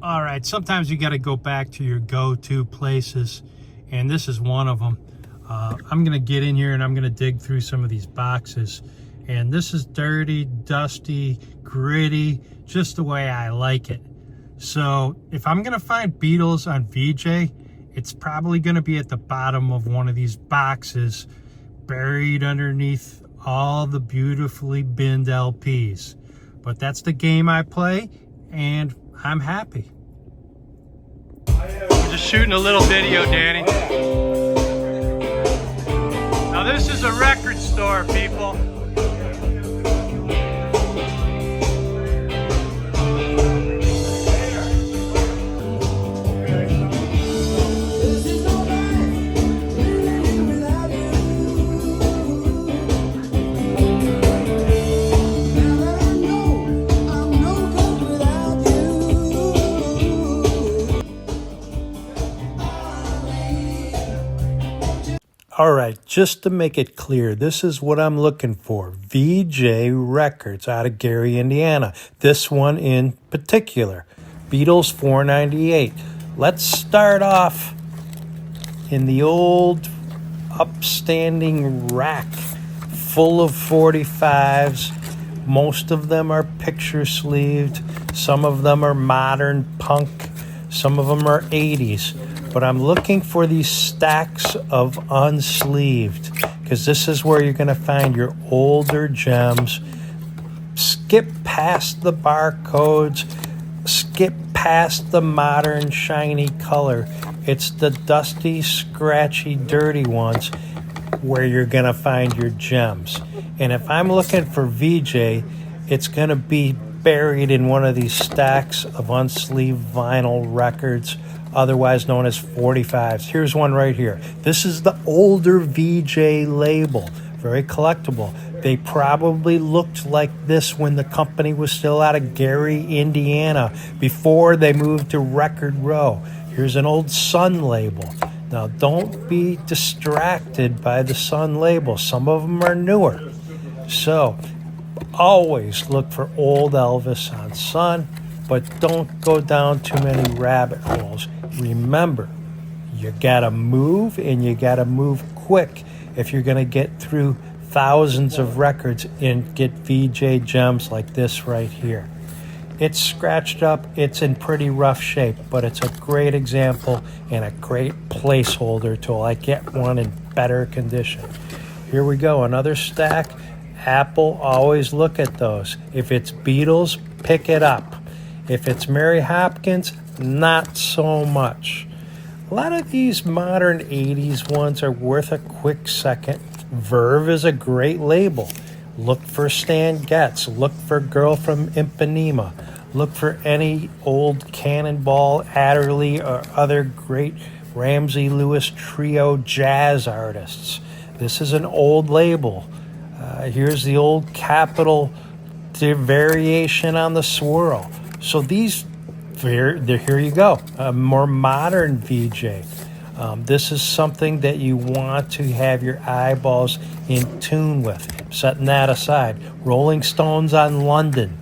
All right, sometimes you got to go back to your go-to places, and this is one of them. I'm going to get in here and I'm going to dig through some of these boxes. And this is dirty, dusty, gritty, just the way I like it. So if I'm going to find Beatles on VJ, it's probably going to be at the bottom of one of these boxes, buried underneath all the beautifully binned LPs. But that's the game I play, and I'm happy. We're just shooting a little video, Danny. Now this is a record store, people. All right, just to make it clear, this is what I'm looking for. VJ Records out of Gary, Indiana. This one in particular. Beatles 498. Let's start off in the old upstanding rack full of 45s. Most of them are picture sleeved. Some of them are modern punk. Some of them are 80s. But I'm looking for these stacks of unsleeved, because this is where you're going to find your older gems. Skip past the barcodes, skip past the modern shiny color. It's the dusty, scratchy, dirty ones where you're going to find your gems. And if I'm looking for VJ, it's going to be buried in one of these stacks of unsleeved vinyl records, otherwise known as 45s. Here's one right here. This is the older VJ label, very collectible. They probably looked like this when the company was still out of Gary, Indiana, before they moved to Record Row. Here's an old Sun label. Now, don't be distracted by the Sun label. Some of them are newer. So, always look for old Elvis on Sun, but don't go down too many rabbit holes. Remember, you gotta move, and you gotta move quick if you're gonna get through thousands of records and get VJ gems like this right here. It's scratched up, it's in pretty rough shape, but it's a great example and a great placeholder till I get one in better condition. Here we go, another stack. Apple, always look at those. If it's Beatles, pick it up. If it's Mary Hopkins, not so much. A lot of these modern 80s ones are worth a quick second. Verve is a great label. Look for Stan Getz. Look for Girl from Ipanema. Look for any old Cannonball Adderley or other great Ramsey Lewis Trio jazz artists. This is an old label. Here's the old Capitol variation on the swirl. So these, here you go, a more modern VJ. This is something that you want to have your eyeballs in tune with. Setting that aside, Rolling Stones on London.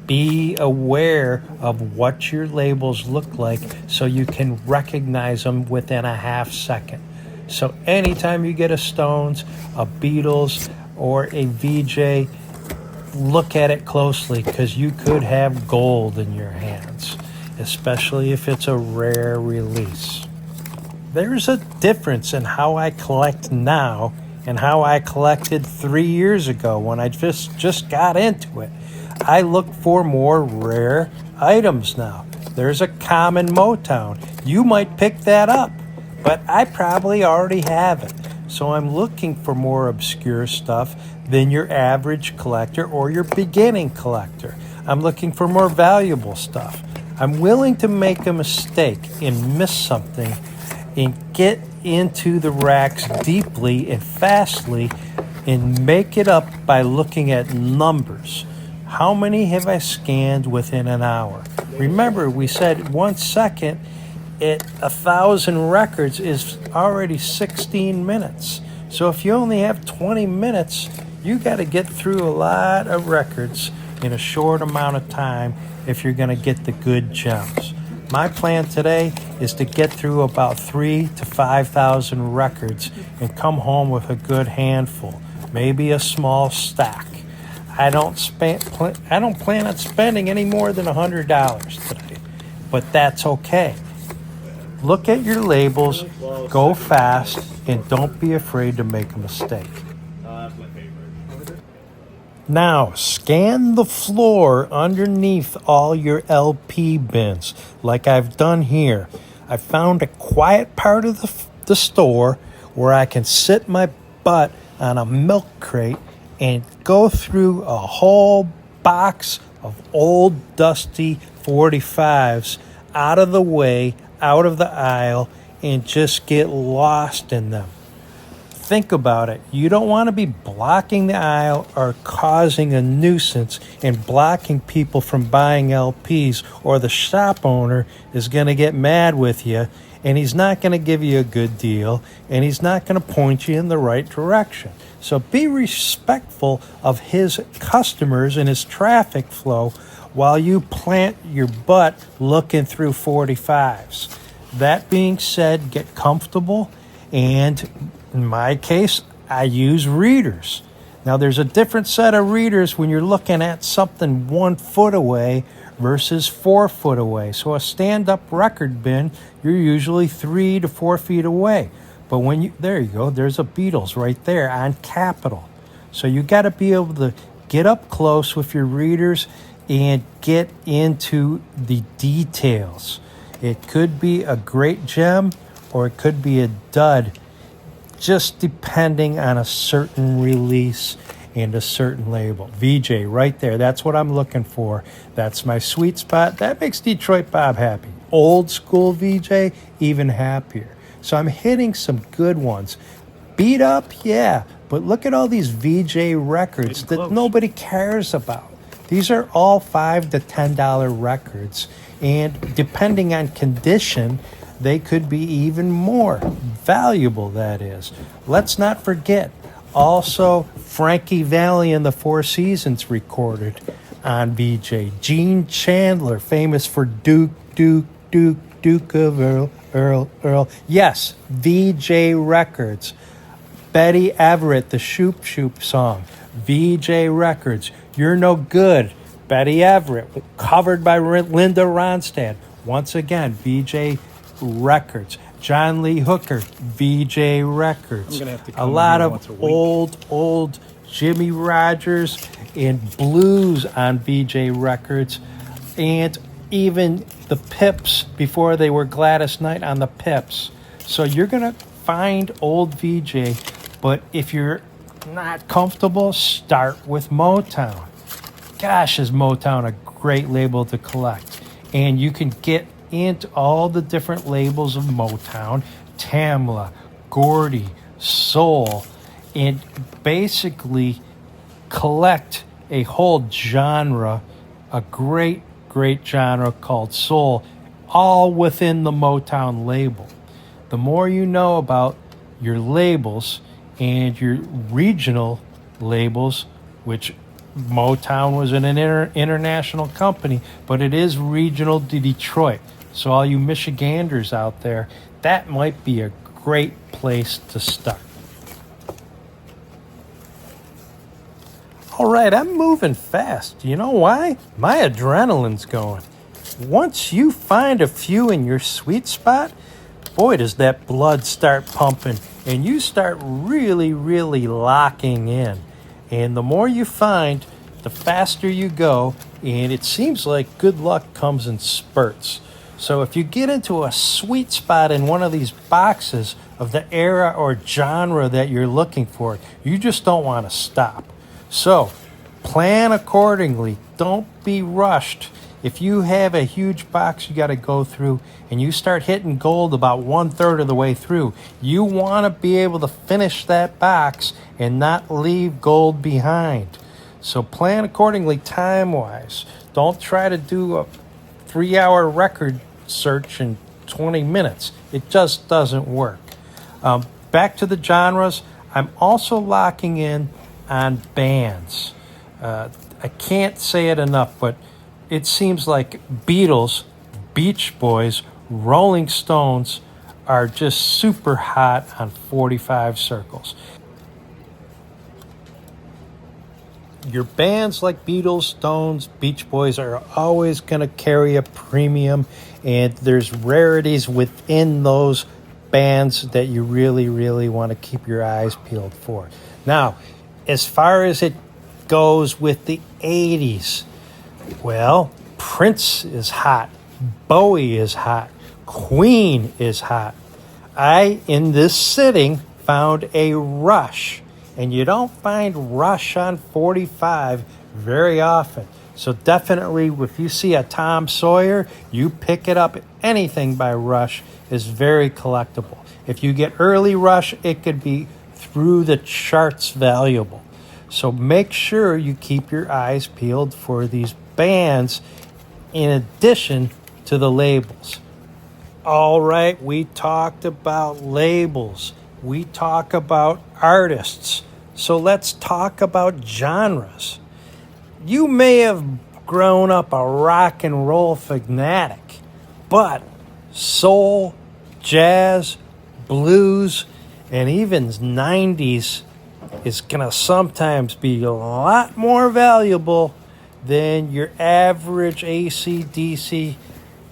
Be aware of what your labels look like so you can recognize them within a half second. So anytime you get a Stones, a Beatles, or a VJ, look at it closely, because you could have gold in your hands, especially if it's a rare release. There's a difference in how I collect now and how I collected 3 years ago when I just got into it. I look for more rare items now. There's a common Motown. You might pick that up, but I probably already have it. So I'm looking for more obscure stuff than your average collector or your beginning collector. I'm looking for more valuable stuff. I'm willing to make a mistake and miss something and get into the racks deeply and fastly and make it up by looking at numbers. How many have I scanned within an hour? Remember, we said 1 second at 1,000 records is already 16 minutes. So if you only have 20 minutes, you got to get through a lot of records in a short amount of time if you're going to get the good gems. My plan today is to get through about 3,000 to 5,000 records and come home with a good handful, maybe a small stack. I don't plan on spending any more than $100 today, but that's okay. Look at your labels, go fast, and don't be afraid to make a mistake. Now, scan the floor underneath all your LP bins, like I've done here. I found a quiet part of the store where I can sit my butt on a milk crate and go through a whole box of old, dusty 45s out of the way, out of the aisle, and just get lost in them. Think about it. You don't want to be blocking the aisle or causing a nuisance and blocking people from buying LPs, or the shop owner is going to get mad with you and he's not going to give you a good deal and he's not going to point you in the right direction. So be respectful of his customers and his traffic flow while you plant your butt looking through 45s. That being said, get comfortable, and in my case, I use readers. Now, there's a different set of readers when you're looking at something 1 foot away versus 4 foot away. So a stand-up record bin, you're usually 3 to 4 feet away. But there you go, there's a Beatles right there on Capitol. So you got to be able to get up close with your readers and get into the details. It could be a great gem or it could be a dud, just depending on a certain release and a certain label. VJ right there, that's what I'm looking for. That's my sweet spot. That makes Detroit Bob happy. Old school VJ, even happier. So I'm hitting some good ones. Beat up, yeah, but look at all these VJ records that nobody cares about. These are all $5 to $10 records, and depending on condition, they could be even more valuable, that is. Let's not forget, also, Frankie Valli and the Four Seasons recorded on VJ. Gene Chandler, famous for Duke of Earl. Yes, VJ Records. Betty Everett, the Shoop Shoop song. VJ Records. You're No Good. Betty Everett, covered by Linda Ronstadt. Once again, VJ Records. John Lee Hooker, VJ Records. A lot of old Jimmy Rogers and blues on VJ Records, and even the Pips before they were Gladys Knight on the Pips. So you're going to find old VJ, but if you're not comfortable, start with Motown. Gosh, is Motown a great label to collect. And you can get into all the different labels of Motown, Tamla, Gordy, Soul, and basically collect a whole genre, a great genre called Soul, all within the Motown label. The more you know about your labels and your regional labels, which Motown was an international company, but it is regional to Detroit. So all you Michiganders out there, that might be a great place to start. All right, I'm moving fast. You know why? My adrenaline's going. Once you find a few in your sweet spot, boy, does that blood start pumping, and you start really locking in. And the more you find, the faster you go, and it seems like good luck comes in spurts. So if you get into a sweet spot in one of these boxes of the era or genre that you're looking for, you just don't want to stop. So plan accordingly. Don't be rushed. If you have a huge box you got to go through and you start hitting gold about 1/3 of the way through, you want to be able to finish that box and not leave gold behind. So plan accordingly time-wise. Don't try to do a 3-hour record search in 20 minutes. It just doesn't work. Back to the genres, I'm also locking in on bands. I can't say it enough, but it seems like Beatles, Beach Boys, Rolling Stones are just super hot on 45 circles. Your bands like Beatles, Stones, Beach Boys are always going to carry a premium, and there's rarities within those bands that you really, really want to keep your eyes peeled for. Now, as far as it goes with the 80s, well, Prince is hot, Bowie is hot, Queen is hot. I, in this sitting, found a Rush. And you don't find Rush on 45 very often. So definitely, if you see a Tom Sawyer, you pick it up. Anything by Rush is very collectible. If you get early Rush, it could be through the charts valuable. So make sure you keep your eyes peeled for these bands in addition to the labels. All right, we talked about labels. We talk about artists. So let's talk about genres. You may have grown up a rock and roll fanatic, but soul, jazz, blues, and even 90s is going to sometimes be a lot more valuable than your average AC/DC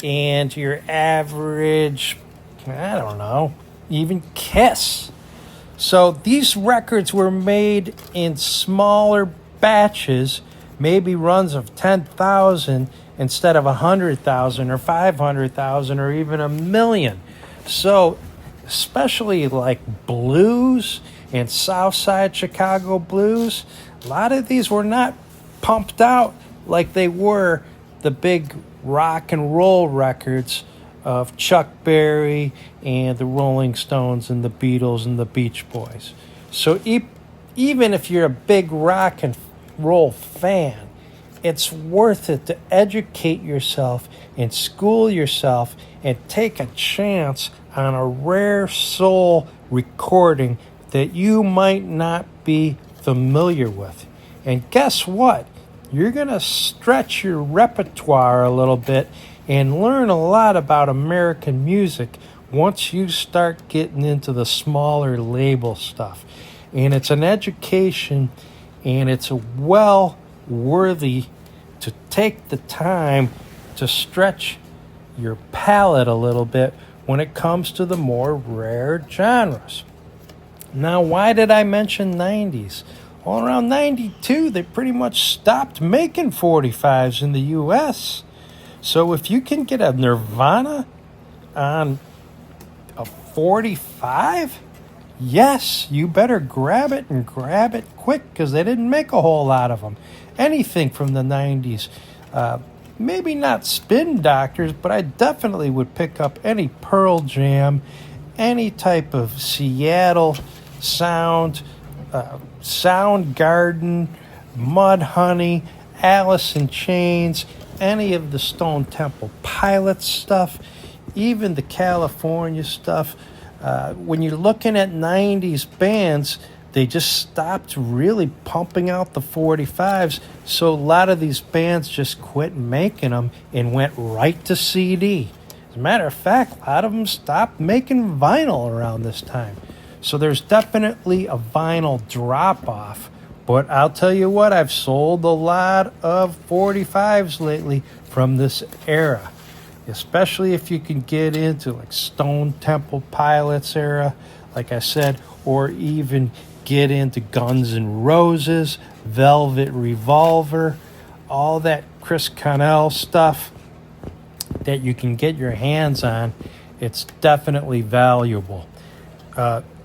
and your average, I don't know, even Kiss. So these records were made in smaller batches, maybe runs of 10,000 instead of 100,000 or 500,000 or even a million. So especially like blues and Southside Chicago blues, a lot of these were not pumped out like they were the big rock and roll records of Chuck Berry and the Rolling Stones and the Beatles and the Beach Boys. So even if you're a big rock and roll fan, it's worth it to educate yourself and school yourself and take a chance on a rare soul recording that you might not be familiar with. And guess what? You're going to stretch your repertoire a little bit and learn a lot about American music once you start getting into the smaller label stuff. And it's an education, and it's well worthy to take the time to stretch your palate a little bit when it comes to the more rare genres. Now, why did I mention 90s? Well, around 92, they pretty much stopped making 45s in the U.S., so if you can get a Nirvana on a 45, yes, you better grab it and grab it quick because they didn't make a whole lot of them. Anything from the 90s. Maybe not Spin Doctors, but I definitely would pick up any Pearl Jam, any type of Seattle sound, Soundgarden, Mudhoney, Alice in Chains, any of the Stone Temple Pilots stuff, even the California stuff. When you're looking at 90s bands, they just stopped really pumping out the 45s, so a lot of these bands just quit making them and went right to CD. As a matter of fact, a lot of them stopped making vinyl around this time. So there's definitely a vinyl drop-off. But I'll tell you what, I've sold a lot of 45s lately from this era. Especially if you can get into like Stone Temple Pilots era, like I said, or even get into Guns N' Roses, Velvet Revolver, all that Chris Cornell stuff that you can get your hands on. It's definitely valuable.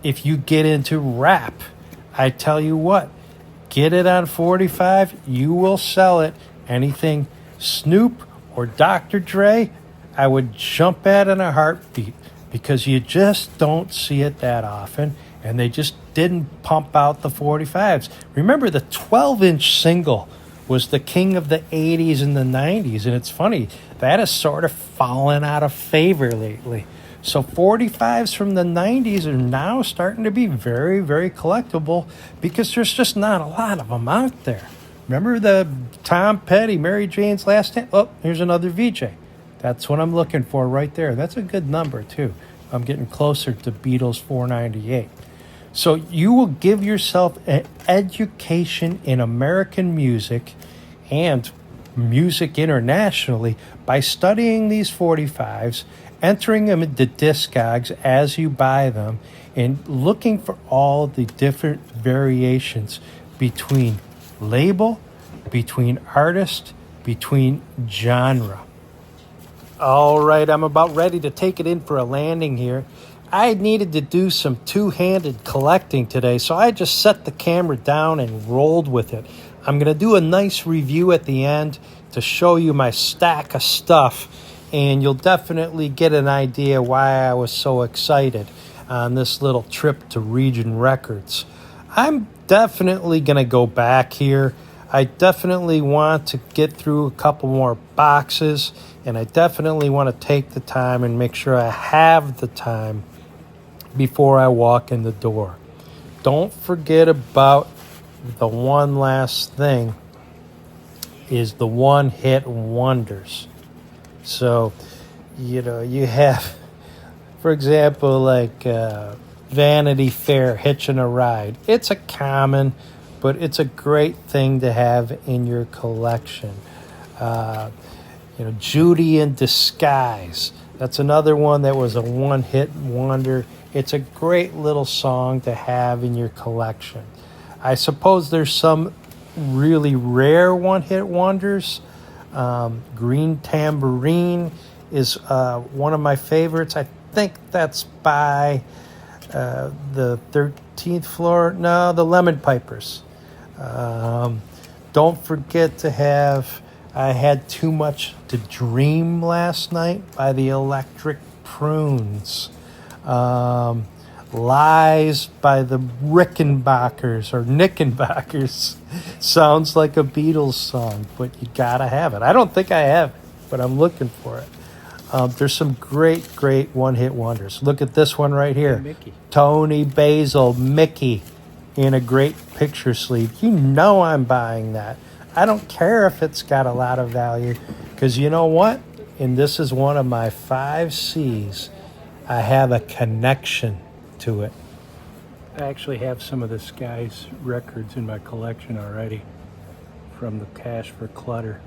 If you get into rap, I tell you what, get it on 45, you will sell it. Anything Snoop or Dr. Dre, I would jump at in a heartbeat because you just don't see it that often, and they just didn't pump out the 45s. Remember, the 12-inch single was the king of the 80s and the 90s, and it's funny, that has sort of fallen out of favor lately. So 45s from the 90s are now starting to be very, very collectible because there's just not a lot of them out there. Remember the Tom Petty, Mary Jane's Last Dance? Oh, here's another VJ. That's what I'm looking for right there. That's a good number, too. I'm getting closer to Beatles 498. So you will give yourself an education in American music and music internationally by studying these 45s, entering them into DiscGags as you buy them, and looking for all the different variations between label, between artist, between genre. All right, I'm about ready to take it in for a landing here. I needed to do some two-handed collecting today, so I just set the camera down and rolled with it. I'm going to do a nice review at the end to show you my stack of stuff, and you'll definitely get an idea why I was so excited on this little trip to Region Records. I'm definitely going to go back here. I definitely want to get through a couple more boxes, and I definitely want to take the time and make sure I have the time before I walk in the door. Don't forget about the one last thing is the one-hit wonders. So, you have, for example, like Vanity Fair, Hitching a Ride. It's a common, but it's a great thing to have in your collection. Judy in Disguise. That's another one that was a one-hit wonder. It's a great little song to have in your collection. I suppose there's some really rare one-hit wonders. Green Tambourine is one of my favorites. I think that's by the 13th Floor. No, the Lemon Pipers. Don't forget to have I Had Too Much to Dream last night by the Electric Prunes. Lies by the Rickenbackers or Knickenbockers. Sounds like a Beatles song, but you gotta have it. I don't think I have it, but I'm looking for it. There's some great one-hit wonders. Look at this one right here. Mickey. Tony Basil, Mickey, in a great picture sleeve. You know I'm buying that. I don't care if it's got a lot of value, because you know what? And this is one of my 5 C's. I have a connection to it. I actually have some of this guy's records in my collection already from the Cash for Clutter.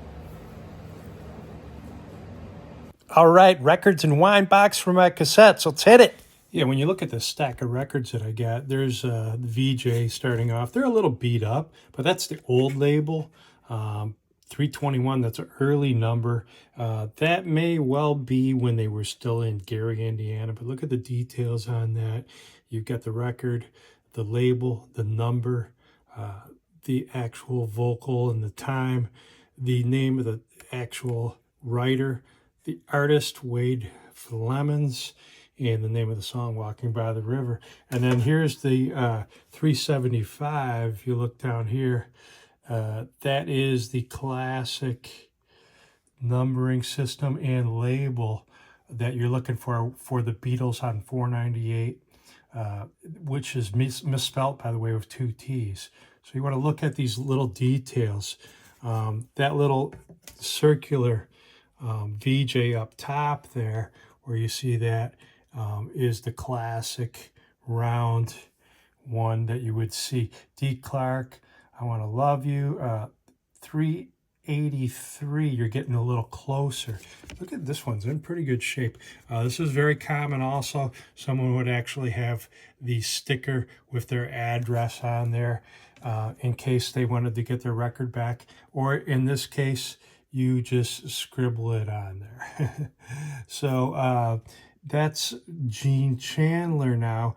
All right, records and wine box for my cassettes. Let's hit it. Yeah, when you look at the stack of records that I got, there's VJ starting off. They're a little beat up, but that's the old label. 321, that's an early number. That may well be when they were still in Gary, Indiana, but look at the details on that. You've got the record, the label, the number, the actual vocal and the time, the name of the actual writer, the artist, Wade Flemons, and the name of the song, Walking by the River. And then here's the 375. If you look down here, that is the classic numbering system and label that you're looking for the Beatles on 498, which is misspelt, by the way, with 2 T's. So you want to look at these little details. That little circular VJ up top there, where you see that, is the classic round one that you would see. D. Clark, I Want to Love You, 383, you're getting a little closer. Look at this one's in pretty good shape. This is very common also. Someone would actually have the sticker with their address on there in case they wanted to get their record back. Or in this case, you just scribble it on there. So that's Gene Chandler now,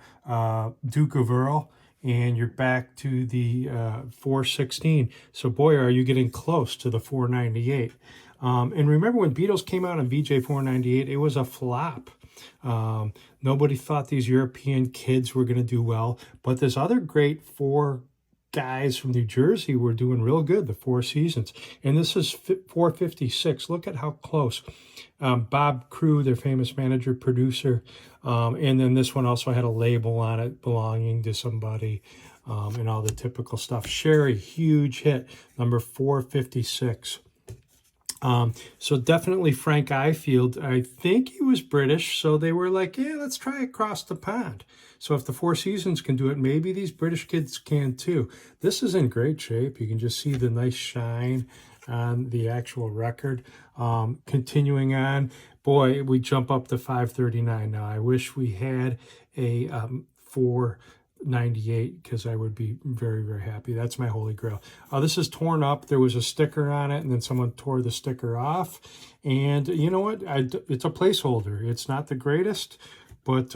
Duke of Earl. And you're back to the 416. So boy, are you getting close to the 498. And remember when Beatles came out on VJ 498, it was a flop. Nobody thought these European kids were going to do well. But this other great 4 guys from New Jersey were doing real good, the 4 Seasons. And this is 456. Look at how close. Bob Crew, their famous manager, producer. And then this one also had a label on it belonging to somebody. and all the typical stuff. Sherry, huge hit, number 456. So definitely Frank Ifield. I think he was British, so they were like, yeah, let's try across the pond. So if the Four Seasons can do it, maybe these British kids can too. This is in great shape. You can just see the nice shine on the actual record. Continuing on, boy, we jump up to 539 now. I wish we had a 498 because I would be very, very happy. That's my holy grail. This is torn up. There was a sticker on it, and then someone tore the sticker off. And you know what? It's a placeholder. It's not the greatest, but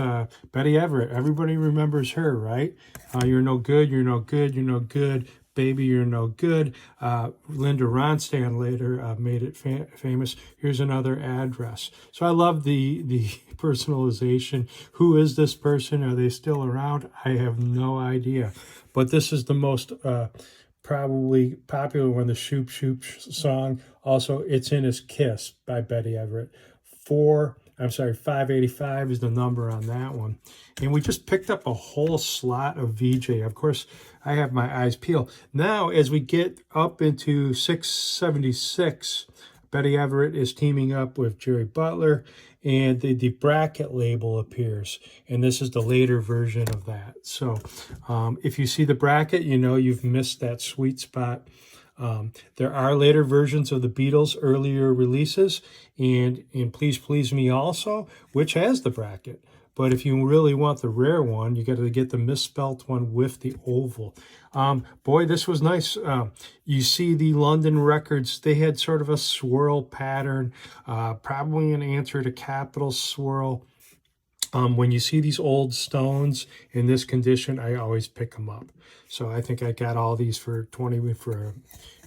Betty Everett, everybody remembers her, right? You're no good, you're no good, you're no good. Baby, you're no good. Linda Ronstadt later made it famous. Here's another address. So I love the personalization. Who is this person? Are they still around? I have no idea. But this is the most probably popular one, the Shoop Shoop song. Also, It's in His Kiss by Betty Everett. 585 is the number on that one. And we just picked up a whole slot of VJ. Of course, I have my eyes peeled. Now, as we get up into 676, Betty Everett is teaming up with Jerry Butler, and the bracket label appears. And this is the later version of that. So if you see the bracket, you know you've missed that sweet spot. There are later versions of the Beatles' earlier releases, and Please Please Me also, which has the bracket. But if you really want the rare one, you got to get the misspelt one with the oval. Boy, this was nice. You see the London records, they had sort of a swirl pattern, probably an answer to Capital Swirl. When you see these old stones in this condition, I always pick them up. So I think I got all these for 20 for,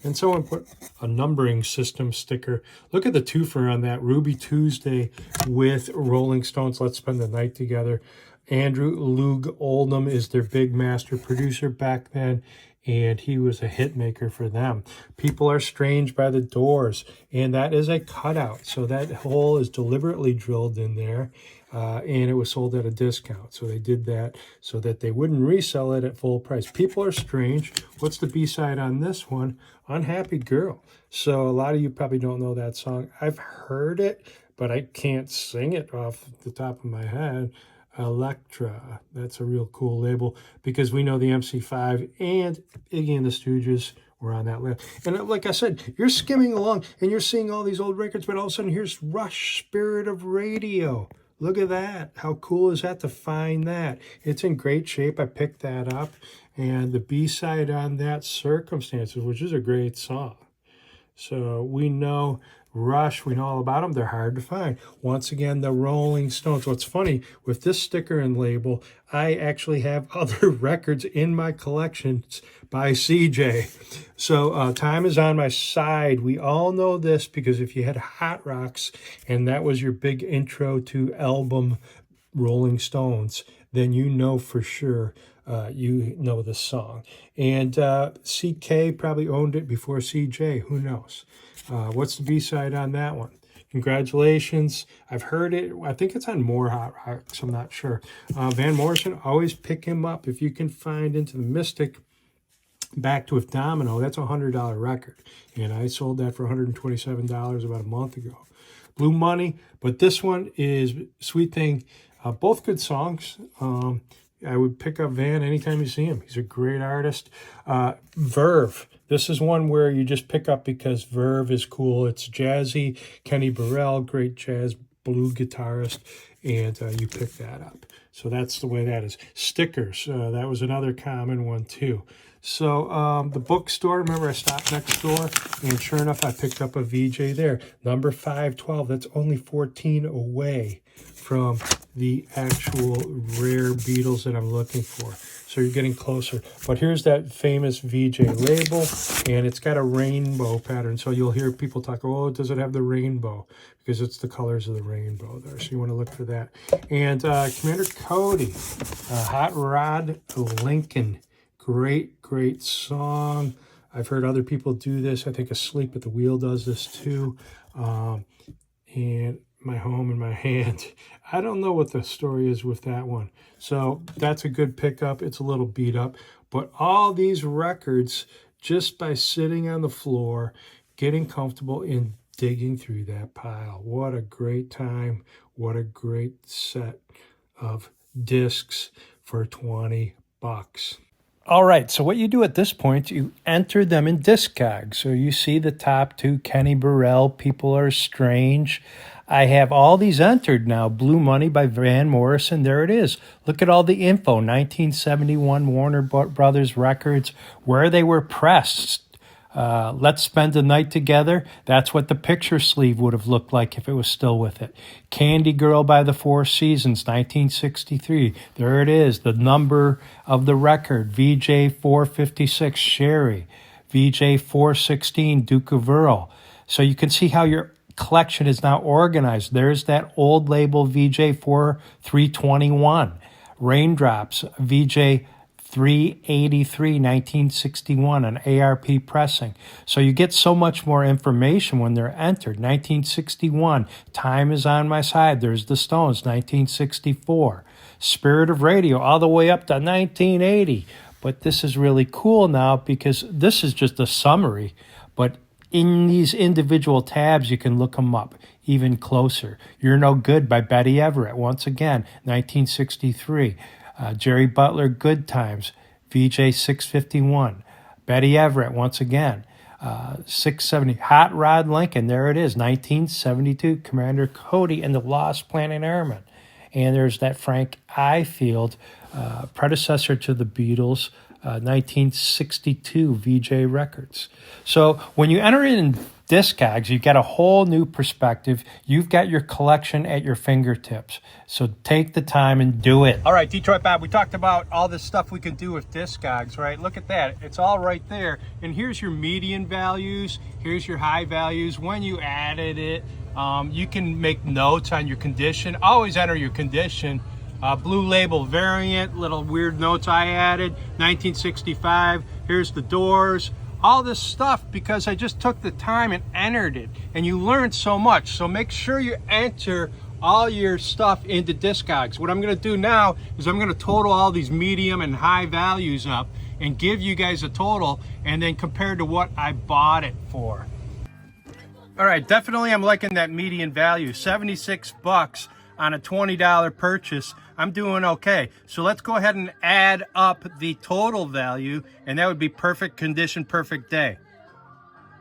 and someone put a numbering system sticker. Look at the twofer on that, Ruby Tuesday with Rolling Stones, Let's Spend the Night Together. Andrew Loog Oldham is their big master producer back then, and he was a hit maker for them. People Are Strange by the Doors, and that is a cutout. So that hole is deliberately drilled in there. And it was sold at a discount. So they did that so that they wouldn't resell it at full price. People Are Strange. What's the B-side on this one? Unhappy Girl. So a lot of you probably don't know that song. I've heard it, but I can't sing it off the top of my head. Elektra. That's a real cool label because we know the MC5 and Iggy and the Stooges were on that label. And like I said, you're skimming along and you're seeing all these old records, but all of a sudden here's Rush, Spirit of Radio. Look at that. How cool is that to find that? It's in great shape. I picked that up. And the B-side on that, Circumstances, which is a great song. So we know Rush, we know all about them. They're hard to find. Once again, the Rolling Stones. What's funny, with this sticker and label, I actually have other records in my collections by CJ. So time is on my side. We all know this because if you had Hot Rocks and that was your big intro to album Rolling Stones, then you know for sure you know the song. And CK probably owned it before CJ. Who knows? What's the B-side on that one? Congratulations. I've heard it. I think it's on more Hot Rocks. I'm not sure. Van Morrison, always pick him up. If you can find Into the Mystic backed with Domino, that's a $100 record. And I sold that for $127 about a month ago. Blue Money, but this one is Sweet Thing. Both good songs. I would pick up Van anytime you see him. He's a great artist. Verve. This is one where you just pick up because Verve is cool. It's jazzy. Kenny Burrell, great jazz blue guitarist, and you pick that up. So that's the way that is. Stickers. That was another common one too. So the bookstore, remember I stopped next door, and sure enough, I picked up a VJ there. Number 512. That's only 14 away from the actual rare Beatles that I'm looking for. So you're getting closer. But here's that famous VJ label, and it's got a rainbow pattern. So you'll hear people talk, oh, does it have the rainbow? Because it's the colors of the rainbow there. So you want to look for that. And Commander Cody, Hot Rod Lincoln. Great, great song. I've heard other people do this. I think Asleep at the Wheel does this too. And My Home in My Hand. I don't know what the story is with that one. So that's a good pickup. It's a little beat up, But all these records, just by sitting on the floor, getting comfortable and digging through that pile. What a great time. What a great set of discs for 20 bucks. All right, so what you do at this point, you enter them in DiscGag. So you see the top two, Kenny Burrell, People Are Strange. I have all these entered now. Blue Money by Van Morrison, there it is. Look at all the info, 1971 Warner Brothers Records, where they were pressed. Let's Spend the Night Together. That's what the picture sleeve would have looked like if it was still with it. Candy Girl by the Four Seasons, 1963. There it is, the number of the record. VJ 456, Sherry. VJ 416, Duke of Earl. So you can see how your collection is now organized. There's that old label VJ 321. Raindrops, VJ 383, 1961, an ARP pressing. So you get so much more information when they're entered. 1961, Time Is On My Side. There's the Stones, 1964. Spirit of Radio, all the way up to 1980. But this is really cool now because this is just a summary. But in these individual tabs, you can look them up even closer. You're No Good by Betty Everett, once again, 1963. Jerry Butler, Good Times, VJ 651. Betty Everett, once again, 670. Hot Rod Lincoln, there it is, 1972. Commander Cody and the Lost Planet Airmen. And there's that Frank Ifield, predecessor to the Beatles, 1962 VJ Records. So when you enter in DiscGags, you get a whole new perspective. You've got your collection at your fingertips. So take the time and do it. All right, Detroit Bob, we talked about all this stuff we can do with DiscGags, right? Look at that. It's all right there. And here's your median values. Here's your high values. When you added it, you can make notes on your condition. Always enter your condition. Blue Label variant, little weird notes I added. 1965. Here's the Doors. All this stuff because I just took the time and entered it, and you learned so much. So make sure you enter all your stuff into DiscGags. What I'm going to do now is I'm going to total all these medium and high values up and give you guys a total, and then compare to what I bought it for. All right, definitely I'm liking that median value, 76 bucks on a $20 purchase. I'm doing okay. So let's go ahead and add up the total value, and that would be perfect condition, perfect day.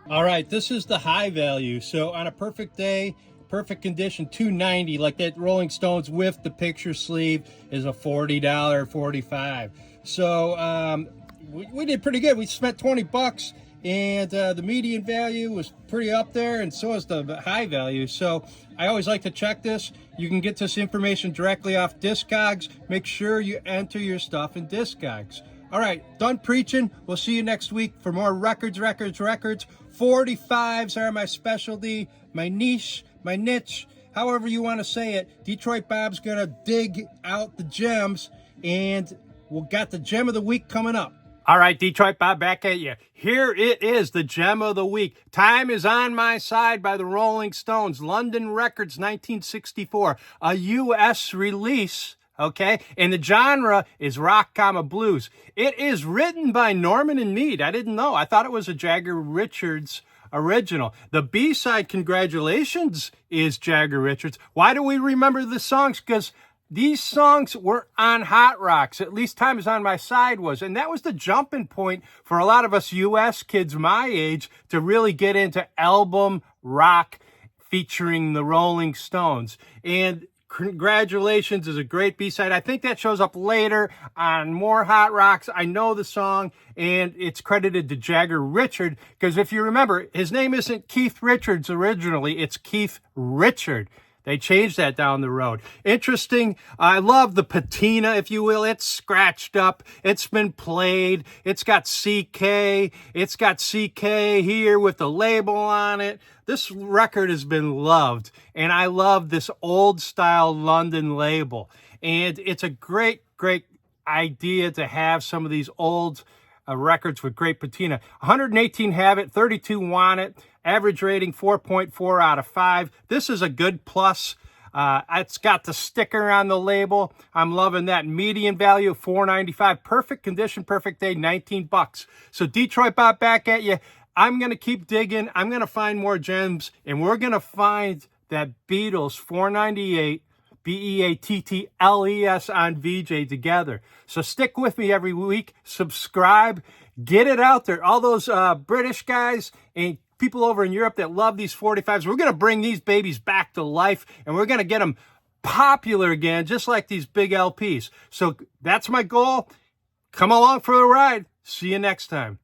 All right, this is the high value. So on a perfect day, perfect condition, $290, like that Rolling Stones with the picture sleeve is a $40, 45. So we did pretty good. We spent 20 bucks. And the median value was pretty up there, and so is the high value. So I always like to check this. You can get this information directly off DiscGags. Make sure you enter your stuff in DiscGags. All right, done preaching. We'll see you next week for more records. 45s are my specialty, my niche, my niche, however you want to say it. Detroit Bob's going to dig out the gems, and we'll got the gem of the week coming up. All right, Detroit Bob, back at you. Here it is, the gem of the week. Time Is On My Side by the Rolling Stones, London Records, 1964. A U.S. release, okay? And the genre is rock, blues. It is written by Norman and Mead. I didn't know. I thought it was a Jagger Richards original. The B-side, Congratulations, is Jagger Richards. Why do we remember the songs? Because these songs were on Hot Rocks. At least Time Is On My Side was. And that was the jumping point for a lot of us U.S. kids my age to really get into album rock featuring the Rolling Stones. And Congratulations is a great B-side. I think that shows up later on more Hot Rocks. I know the song, and it's credited to Jagger Richard, because if you remember, his name isn't Keith Richards originally. It's Keith Richard. They changed that down the road. Interesting. I love the patina, if you will. It's scratched up. It's been played. It's got CK. It's got CK here with the label on it. This record has been loved, and I love this old-style London label. And it's a great, great idea to have some of these old records with great patina. 118 have it, 32 want it. Average rating 4.4 out of 5. This is a good plus. It's got the sticker on the label. I'm loving that. Median value of $4.95. Perfect condition, perfect day, 19 bucks. So Detroit Bob, back at you. I'm going to keep digging. I'm going to find more gems, and we're going to find that Beatles 498 Beattles on VJ together. So stick with me every week. Subscribe. Get it out there. All those British guys and people over in Europe that love these 45s, we're going to bring these babies back to life, and we're going to get them popular again, just like these big LPs. So that's my goal. Come along for the ride. See you next time.